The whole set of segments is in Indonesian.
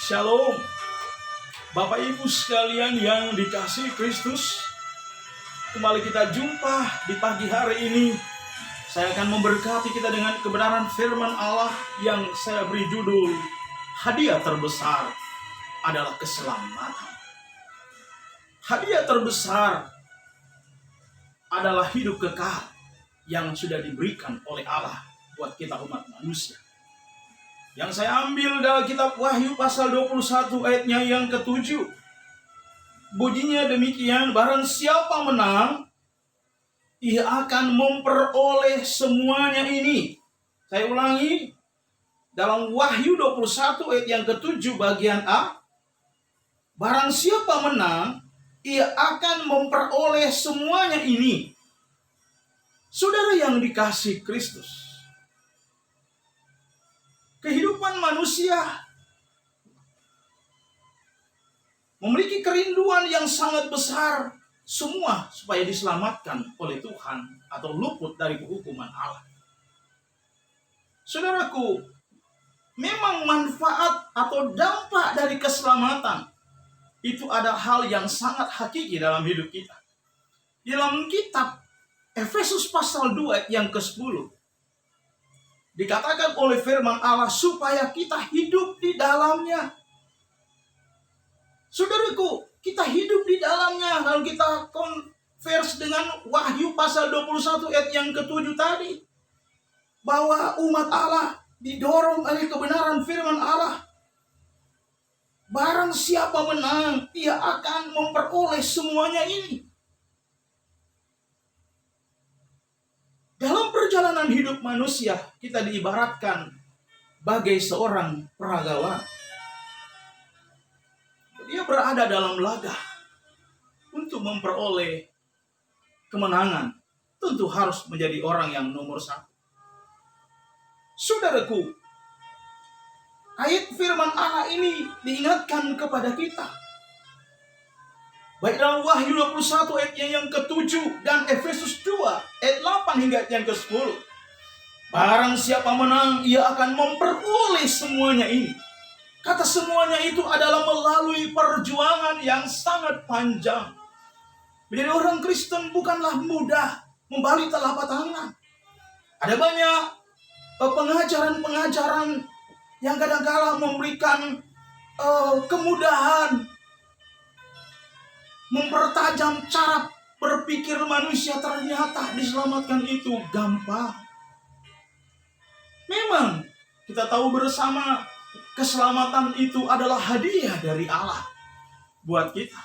Shalom, Bapak Ibu sekalian yang dikasihi Kristus. Kembali kita jumpa di pagi hari ini. Saya akan memberkati kita dengan kebenaran firman Allah yang saya beri judul, hadiah terbesar adalah keselamatan. Hadiah terbesar adalah hidup kekal yang sudah diberikan oleh Allah buat kita umat manusia. Yang saya ambil dari kitab Wahyu pasal 21 ayatnya yang ke-7. Bunyinya demikian, barang siapa menang, ia akan memperoleh semuanya ini. Saya ulangi, dalam Wahyu 21 ayat yang ke-7 bagian A, barang siapa menang, ia akan memperoleh semuanya ini. Saudara yang dikasihi Kristus, kehidupan manusia memiliki kerinduan yang sangat besar semua supaya diselamatkan oleh Tuhan atau luput dari hukuman Allah. Saudaraku, memang manfaat atau dampak dari keselamatan itu ada hal yang sangat hakiki dalam hidup kita. Dalam kitab Efesus pasal 2 yang ke-10 dikatakan oleh firman Allah supaya kita hidup di dalamnya. Saudaraku, kita hidup di dalamnya. Kalau kita konvers dengan Wahyu pasal 21 ayat yang ke-7 tadi, bahwa umat Allah didorong oleh kebenaran firman Allah. Barang siapa menang, ia akan memperoleh semuanya ini. Dalam perjalanan hidup manusia, kita diibaratkan bagai seorang peragawan. Dia berada dalam laga untuk memperoleh kemenangan. Tentu harus menjadi orang yang nomor 1. Saudaraku, ayat firman Allah ini diingatkan kepada kita. Baik dalam Wahyu 21 ayat yang ke-7 dan Efesus 2 ayat 8 hingga yang ke-10. Barang siapa menang, ia akan memperoleh semuanya ini. Kata semuanya itu adalah melalui perjuangan yang sangat panjang. Menjadi orang Kristen bukanlah mudah, membalik telapak tangan. Ada banyak pengajaran-pengajaran yang kadang-kala memberikan kemudahan, mempertajam cara berpikir manusia. Ternyata diselamatkan itu gampang. Memang kita tahu bersama keselamatan itu adalah hadiah dari Allah buat kita.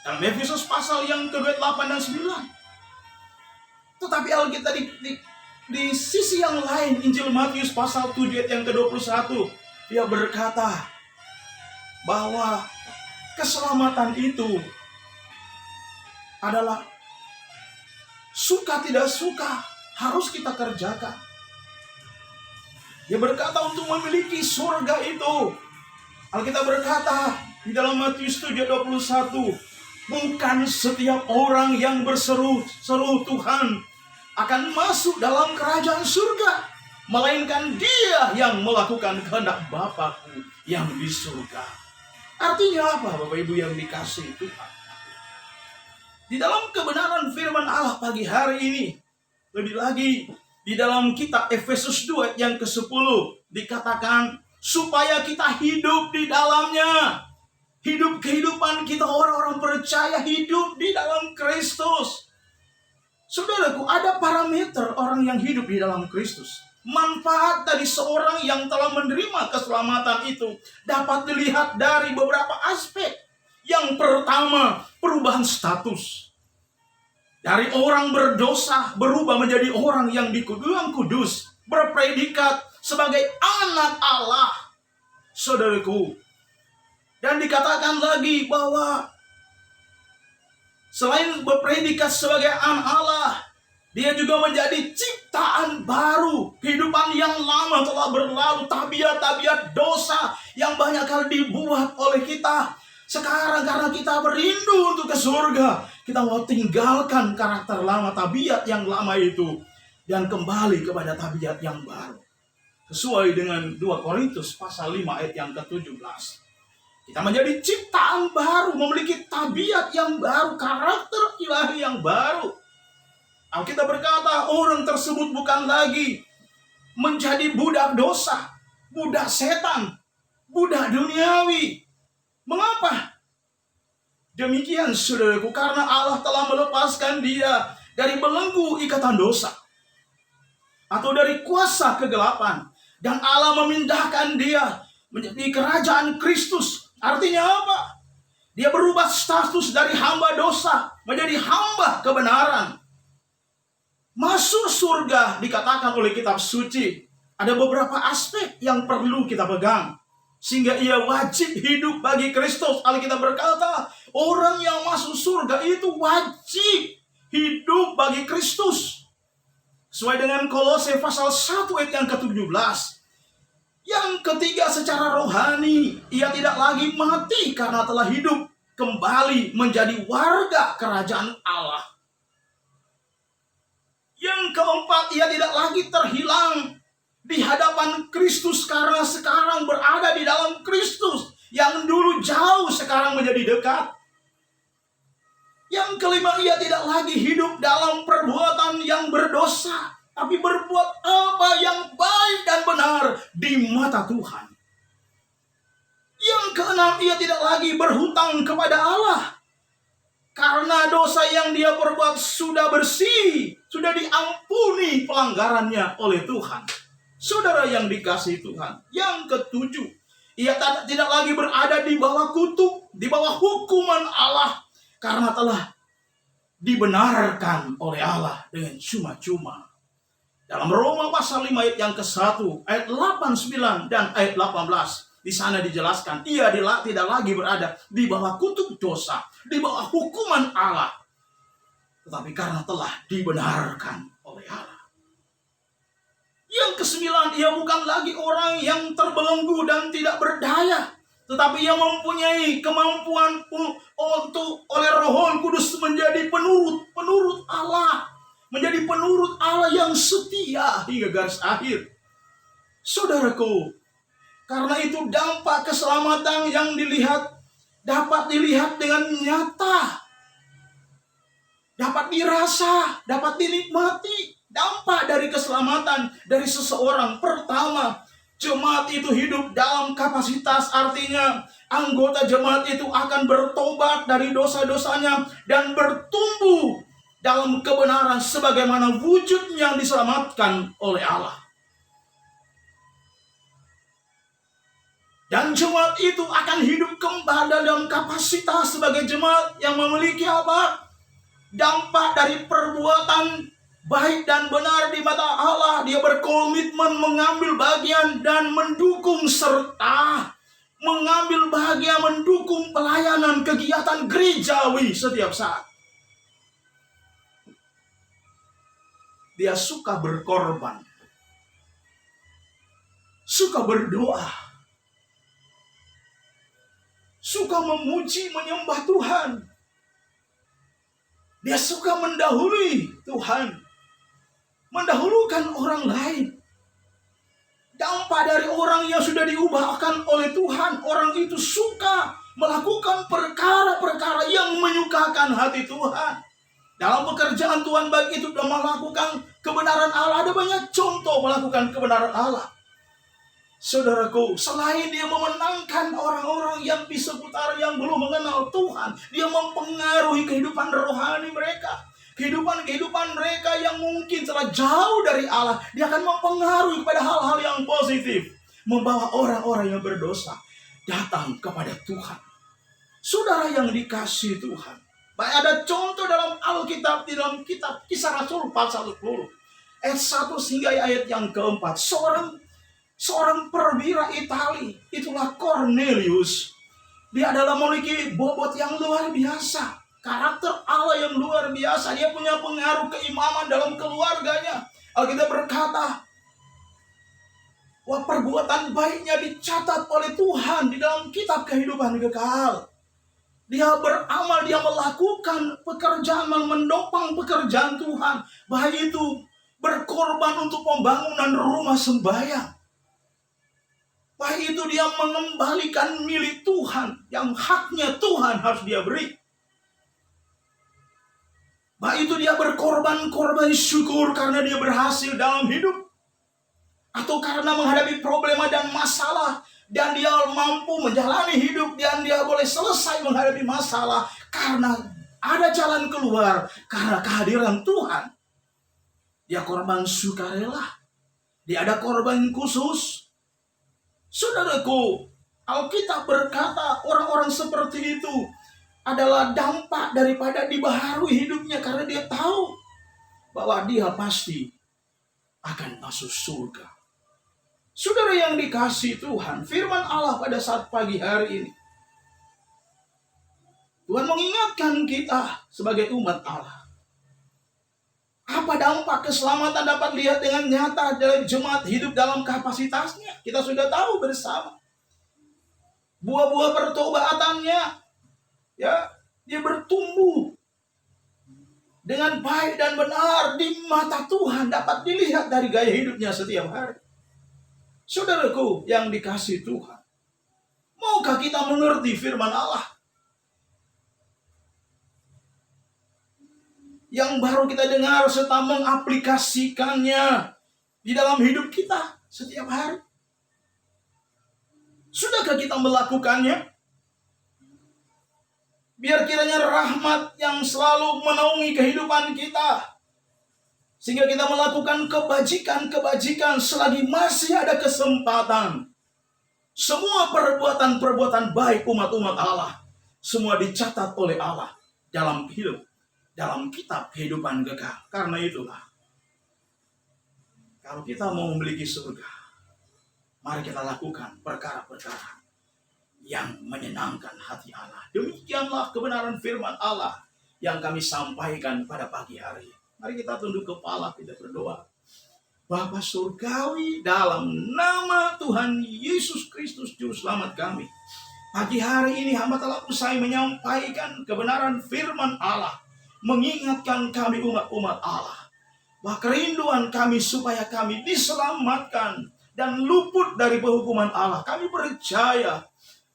Dalam Efesus pasal yang ke-8 dan 9. Tetapi Alkitab di sisi yang lain, Injil Matius pasal 7 ayat yang ke-21, dia berkata bahwa keselamatan itu adalah suka tidak suka, harus kita kerjakan. Dia berkata untuk memiliki surga itu, Alkitab berkata di dalam Matius 7:21, bukan setiap orang yang berseru-seru Tuhan akan masuk dalam kerajaan surga, melainkan dia yang melakukan kehendak Bapa-Ku yang di surga. Artinya apa, Bapak Ibu yang dikasihi Tuhan? Di dalam kebenaran firman Allah pagi hari ini, lebih lagi di dalam kitab Efesus 2 yang ke-10 dikatakan supaya kita hidup di dalamnya. Hidup kehidupan kita orang-orang percaya hidup di dalam Kristus. Saudaraku, ada parameter orang yang hidup di dalam Kristus. Manfaat dari seorang yang telah menerima keselamatan itu dapat dilihat dari beberapa aspek. Yang pertama, perubahan status. Dari orang berdosa berubah menjadi orang yang kudus, berpredikat sebagai anak Allah. Saudaraku, dan dikatakan lagi bahwa selain berpredikat sebagai anak Allah, dia juga menjadi ciptaan baru. Kehidupan yang lama telah berlalu, tabiat-tabiat dosa yang banyak kali dibuat oleh kita. Sekarang karena kita berindu untuk ke surga, kita mau tinggalkan karakter lama, tabiat yang lama itu, dan kembali kepada tabiat yang baru. Sesuai dengan 2 Korintus pasal 5 ayat yang ke-17. Kita menjadi ciptaan baru, memiliki tabiat yang baru, karakter ilahi yang baru. Alkitab berkata, orang tersebut bukan lagi menjadi budak dosa, budak setan, budak duniawi. Mengapa? Demikian saudaraku, karena Allah telah melepaskan dia dari belenggu ikatan dosa atau dari kuasa kegelapan, dan Allah memindahkan dia menjadi kerajaan Kristus. Artinya apa? Dia berubah status dari hamba dosa menjadi hamba kebenaran. Masuk surga dikatakan oleh kitab suci, ada beberapa aspek yang perlu kita pegang sehingga ia wajib hidup bagi Kristus. Alkitab berkata, orang yang masuk surga itu wajib hidup bagi Kristus. Sesuai dengan Kolose pasal 1 ayat yang ke-17. Yang ketiga, secara rohani, ia tidak lagi mati karena telah hidup kembali menjadi warga kerajaan Allah. Yang keempat, ia tidak lagi terhilang di hadapan Kristus karena sekarang berada di dalam Kristus. Yang dulu jauh sekarang menjadi dekat. Yang kelima, ia tidak lagi hidup dalam perbuatan yang berdosa, tapi berbuat apa yang baik dan benar di mata Tuhan. Yang keenam, ia tidak lagi berhutang kepada Allah, karena dosa yang dia perbuat sudah bersih, sudah diampuni pelanggarannya oleh Tuhan. Saudara yang dikasihi Tuhan. Yang ketujuh, ia tidak lagi berada di bawah kutuk, di bawah hukuman Allah, karena telah dibenarkan oleh Allah dengan cuma-cuma. Dalam Roma pasal 5 ayat yang ke-1, ayat 8, 9 dan ayat 18, di sana dijelaskan ia tidak lagi berada di bawah kutuk dosa, di bawah hukuman Allah, tetapi karena telah dibenarkan oleh Allah. Yang ke-9, ia bukan lagi orang yang terbelenggu dan tidak berdaya, tetapi ia mempunyai kemampuan untuk oleh Roh Kudus menjadi penurut Allah, menjadi penurut Allah yang setia hingga garis akhir. Saudaraku, karena itu dampak keselamatan yang dapat dilihat dengan nyata, dapat dirasa, dapat dinikmati. Dampak dari keselamatan dari seseorang, pertama, jemaat itu hidup dalam kapasitas, artinya anggota jemaat itu akan bertobat dari dosa-dosanya dan bertumbuh dalam kebenaran sebagaimana wujud yang diselamatkan oleh Allah. Dan jemaat itu akan hidup kembali dalam kapasitas sebagai jemaat yang memiliki apa? Dampak dari perbuatan baik dan benar di mata Allah. Dia berkomitmen mengambil bagian dan mendukung serta mengambil bagian mendukung pelayanan kegiatan gerejawi setiap saat. Dia suka berkorban, suka berdoa, suka memuji, menyembah Tuhan. Dia suka mendahului Tuhan, mendahulukan orang lain. Dampak dari orang yang sudah diubahkan oleh Tuhan, orang itu suka melakukan perkara-perkara yang menyukakan hati Tuhan. Dalam pekerjaan Tuhan, baik itu dalam melakukan kebenaran Allah, ada banyak contoh melakukan kebenaran Allah. Saudaraku, selain dia memenangkan orang-orang yang di seputar yang belum mengenal Tuhan, dia mempengaruhi kehidupan rohani mereka. Kehidupan mereka yang mungkin telah jauh dari Allah, dia akan mempengaruhi kepada hal-hal yang positif, membawa orang-orang yang berdosa datang kepada Tuhan. Saudara yang dikasihi Tuhan, baik ada contoh dalam Alkitab, di dalam kitab Kisah Rasul pasal 10 ayat 1 hingga ayat yang keempat. Seorang perwira Itali, itulah Cornelius. Dia adalah memiliki bobot yang luar biasa, karakter Allah yang luar biasa. Dia punya pengaruh keimaman dalam keluarganya. Alkitab berkata, wah, perbuatan baiknya dicatat oleh Tuhan di dalam kitab kehidupan kekal. Dia beramal, dia melakukan pekerjaan, mendopang pekerjaan Tuhan. Baik itu berkorban untuk pembangunan rumah sembahyang. Baik itu dia mengembalikan milik Tuhan, yang haknya Tuhan harus dia beri. Baik itu dia berkorban syukur karena dia berhasil dalam hidup, atau karena menghadapi problema dan masalah, dan dia mampu menjalani hidup, dan dia boleh selesai menghadapi masalah karena ada jalan keluar, karena kehadiran Tuhan. Dia korban sukarela, dia ada korban khusus. Saudaraku, Alkitab berkata orang-orang seperti itu adalah dampak daripada dibaharui hidupnya, karena dia tahu bahwa dia pasti akan masuk surga. Saudara yang dikasihi Tuhan, firman Allah pada saat pagi hari ini, Tuhan mengingatkan kita sebagai umat Allah. Apa dampak keselamatan dapat lihat dengan nyata dalam jemaat hidup dalam kapasitasnya? Kita sudah tahu bersama. Buah-buah pertobatannya, ya, dia bertumbuh dengan baik dan benar di mata Tuhan, dapat dilihat dari gaya hidupnya setiap hari. Saudaraku yang dikasihi Tuhan, maukah kita mengerti firman Allah yang baru kita dengar serta mengaplikasikannya di dalam hidup kita setiap hari? Sudahkah kita melakukannya? Biar kiranya rahmat yang selalu menaungi kehidupan kita, sehingga kita melakukan kebajikan-kebajikan selagi masih ada kesempatan. Semua perbuatan-perbuatan baik umat-umat Allah, semua dicatat oleh Allah dalam hidup, dalam kitab kehidupan kekal. Karena itulah, kalau kita mau memiliki surga, mari kita lakukan perkara-perkara yang menyenangkan hati Allah. Demikianlah kebenaran firman Allah yang kami sampaikan pada pagi hari. Mari kita tunduk kepala, kita berdoa. Bapa surgawi, dalam nama Tuhan Yesus Kristus Juru Selamat kami, pagi hari ini hamba telah usai menyampaikan kebenaran firman Allah, mengingatkan kami umat-umat Allah, bahwa kerinduan kami supaya kami diselamatkan dan luput dari penghukuman Allah. Kami percaya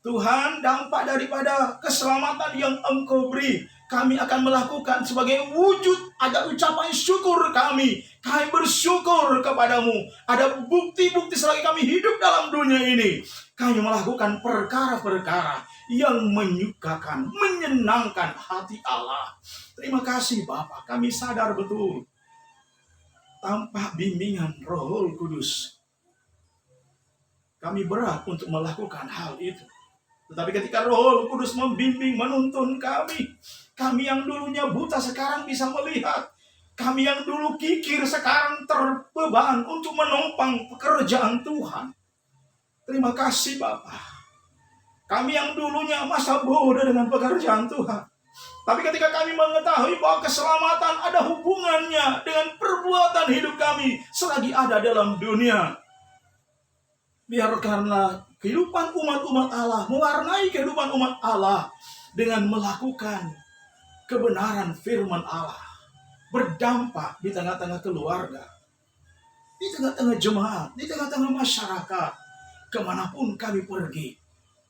Tuhan, dampak daripada keselamatan yang Engkau beri, kami akan melakukan sebagai wujud agar ucapan syukur kami. Kami bersyukur kepadamu. Ada bukti-bukti selagi kami hidup dalam dunia ini, kami melakukan perkara-perkara yang menyukakan, menyenangkan hati Allah. Terima kasih Bapa, kami sadar betul, tanpa bimbingan Roh Kudus, kami berat untuk melakukan hal itu. Tetapi ketika Roh Kudus membimbing, menuntun kami yang dulunya buta sekarang bisa melihat. Kami yang dulu kikir sekarang terbeban untuk menopang pekerjaan Tuhan. Terima kasih Bapa. Kami yang dulunya masa bodoh dengan pekerjaan Tuhan, tapi ketika kami mengetahui bahwa keselamatan ada hubungannya dengan perbuatan hidup kami selagi ada dalam dunia, biarkanlah kehidupan umat-umat Allah mewarnai kehidupan umat Allah dengan melakukan kebenaran firman Allah, berdampak di tengah-tengah keluarga, di tengah-tengah jemaat, di tengah-tengah masyarakat. Kemanapun kami pergi,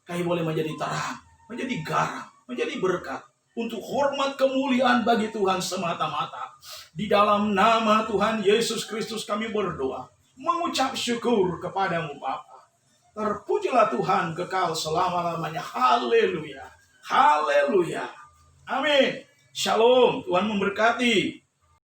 kami boleh menjadi terang, menjadi garam, menjadi berkat untuk hormat kemuliaan bagi Tuhan semata-mata. Di dalam nama Tuhan Yesus Kristus kami berdoa, mengucap syukur kepadamu Bapa. Terpujilah Tuhan kekal selama-lamanya. Haleluya. Haleluya. Amin. Shalom. Tuhan memberkati.